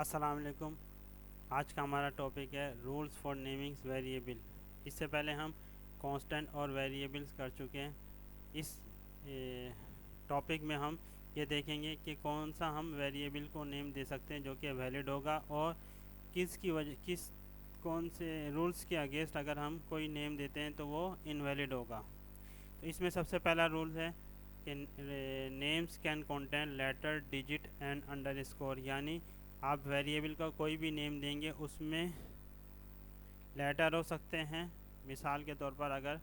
अस्सलाम वालेकुम। आज का हमारा टॉपिक है रूल्स फॉर नेमिंग वेरिएबल। इससे पहले हम कांस्टेंट और वेरिएबल्स कर चुके हैं। इस टॉपिक में हम ये देखेंगे कि कौन सा हम वेरिएबल को नेम दे सकते हैं जो कि वैलिड होगा, और किस कौन से रूल्स के अगेंस्ट अगर हम कोई नेम देते हैं तो वो इनवैलिड होगा। तो इसमें सबसे पहला रूल है कि names can contain letter, digit and underscore. यानी आप वेरिएबल का कोई भी नेम देंगे उसमें लेटर हो सकते हैं। मिसाल के तौर पर अगर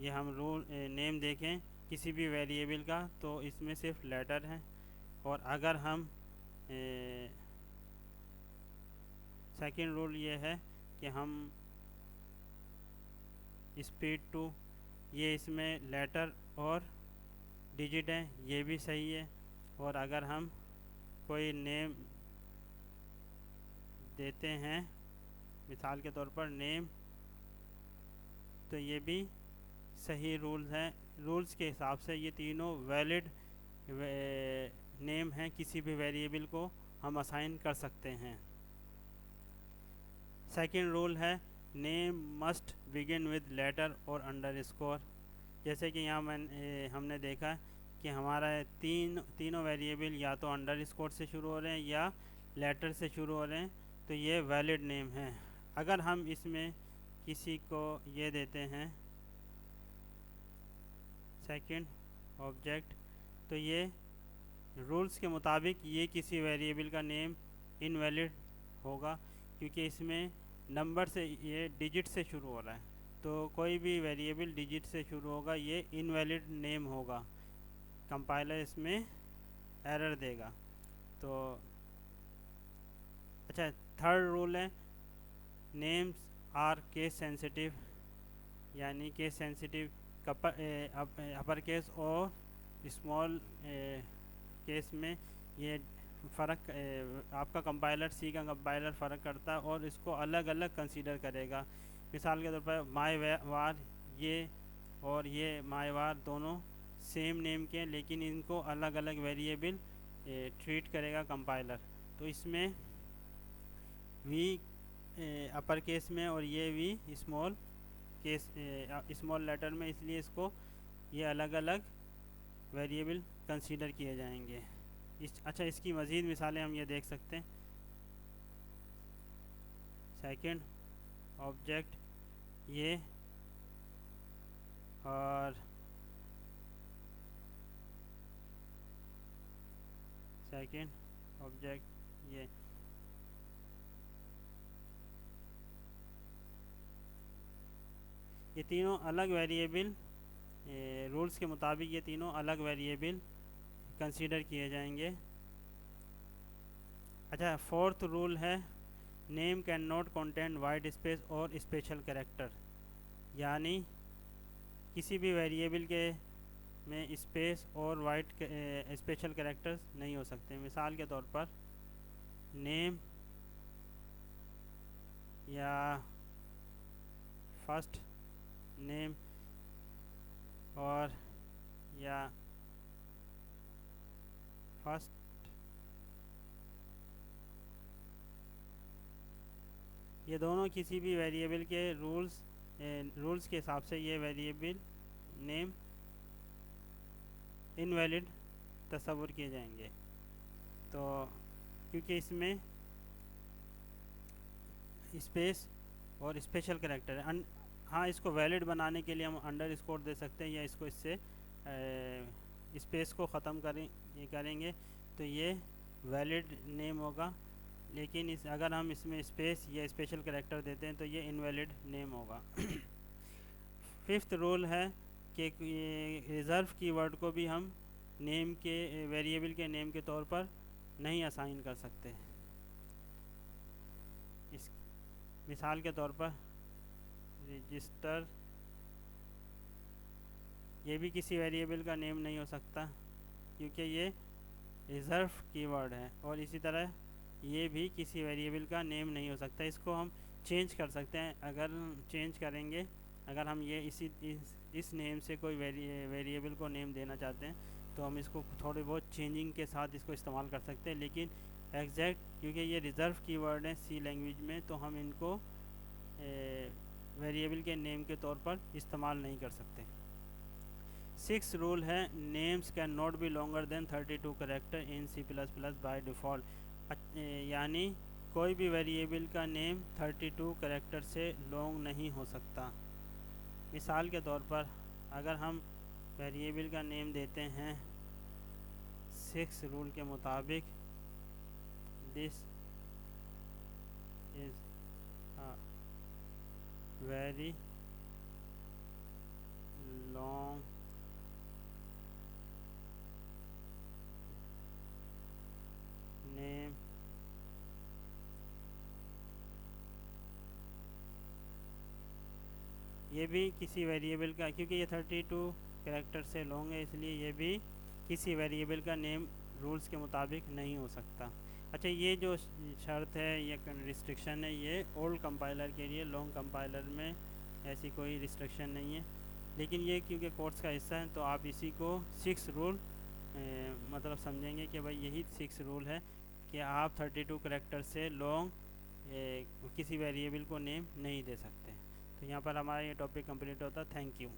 ये हम रूल नेम देखें किसी भी वेरिएबल का तो इसमें सिर्फ लेटर है। और अगर हम सेकंड रूल ये है कि हम स्पीड टू, ये इसमें लेटर और डिजिट है, ये भी सही है। और अगर हम कोई नेम देते हैं मिसाल के तौर पर नेम, तो ये भी सही रूल है। रूल्स के हिसाब से ये तीनों वैलिड नेम हैं, किसी भी वेरिएबल को हम असाइन कर सकते हैं। सेकंड रूल है name must begin with letter और अंडरस्कोर। जैसे कि यहाँ हमने देखा कि हमारा तीनों वेरिएबल या तो अंडरस्कोर से शुरू हो रहे हैं या लेटर से शुरू हो रहे हैं, तो ये वैलिड नेम है। अगर हम इसमें किसी को ये देते हैं सेकंड ऑब्जेक्ट, तो ये रूल्स के मुताबिक ये किसी वेरिएबल का नेम इनवैलिड होगा, क्योंकि इसमें नंबर से, ये डिजिट से शुरू हो रहा है। तो कोई भी वेरिएबल डिजिट से शुरू होगा ये इनवैलिड नेम होगा, कंपाइलर इसमें एरर देगा। तो अच्छा, थर्ड रूल है नेम्स आर केस सेंसिटिव। यानी केस सेंसिटिव अपर केस और स्मॉल केस में ये फ़र्क आपका कंपाइलर, सी का कंपाइलर फ़र्क करता है और इसको अलग अलग कंसीडर करेगा। मिसाल के तौर पर माई वार, ये और ये माई वार दोनों सेम नेम के, लेकिन इनको अलग अलग वेरिएबल ट्रीट करेगा कंपाइलर। तो इसमें वी अपर केस में और ये v small case, small letter में, इसलिए इसको ये अलग अलग वेरिएबल कंसीडर किए जाएंगे। अच्छा, इसकी मज़ीद मिसालें हम ये देख सकते हैं। सेकंड ऑब्जेक्ट ये, और सेकंड ऑब्जेक्ट ये तीनों अलग वेरिएबल रूल्स के मुताबिक ये तीनों अलग वेरिएबल कंसीडर किए जाएंगे। अच्छा, फोर्थ रूल है name can not contain white space और स्पेशल कैरेक्टर। यानी किसी भी वेरिएबल के में स्पेस और वाइट स्पेशल कैरेक्टर्स नहीं हो सकते। मिसाल के तौर पर नेम या फर्स्ट नेम और या फर्स्ट, ये दोनों किसी भी वेरिएबल के रूल्स के हिसाब से ये वेरिएबल नेम इनवैलिड तस्वुर किए जाएंगे। तो क्योंकि इसमें स्पेस और स्पेशल कैरेक्टर है। हाँ, इसको वैलिड बनाने के लिए हम अंडर स्कोर दे सकते हैं या इसको इससे स्पेस को ख़त्म करेंगे तो ये वैलिड नेम होगा। लेकिन अगर हम इसमें स्पेस या स्पेशल कैरेक्टर देते हैं तो ये इनवैलिड नेम होगा। फिफ्थ रूल है कि रिज़र्व कीवर्ड को भी हम नेम के वेरिएबल के नेम के तौर पर नहीं असाइन कर सकते। इस मिसाल के तौर पर रजिस्टर, ये भी किसी वेरिएबल का नेम नहीं हो सकता क्योंकि ये रिज़र्व कीवर्ड है। और इसी तरह ये भी किसी वेरिएबल का नेम नहीं हो सकता। इसको हम चेंज कर सकते हैं। अगर चेंज करेंगे, अगर हम ये इस नेम से कोई वेरिएबल को नेम देना चाहते हैं तो हम इसको थोड़ी बहुत चेंजिंग के साथ इसको इस्तेमाल कर सकते हैं। लेकिन एग्जैक्ट, क्योंकि ये रिज़र्व कीवर्ड है सी लैंग्वेज में, तो हम इनको वेरिएबल के नेम के तौर पर इस्तेमाल नहीं कर सकते। 6 रूल है names can not be longer than 32 character in C++ by default. यानी कोई भी वेरिएबल का नेम 32 करेक्टर से लॉन्ग नहीं हो सकता। मिसाल के तौर पर अगर हम वेरिएबल का नेम देते हैं 6 रूल के मुताबिक, this is a very long name ये भी किसी वेरिएबल का, क्योंकि ये 32 कैरेक्टर से लॉन्ग है, इसलिए ये भी किसी वेरिएबल का नेम रूल्स के मुताबिक नहीं हो सकता। अच्छा, ये जो शर्त है, ये रिस्ट्रिक्शन है, ये ओल्ड कंपाइलर के लिए, लॉन्ग कंपाइलर में ऐसी कोई रिस्ट्रिक्शन नहीं है। लेकिन ये क्योंकि कोर्स का हिस्सा है, तो आप इसी को 6 रूल मतलब समझेंगे कि भाई यही 6 रूल है कि आप 32 कैरेक्टर से लॉन्ग किसी वेरिएबल को नेम नहीं दे सकते। तो यहाँ पर हमारा ये टॉपिक कंप्लीट होता है। Thank you.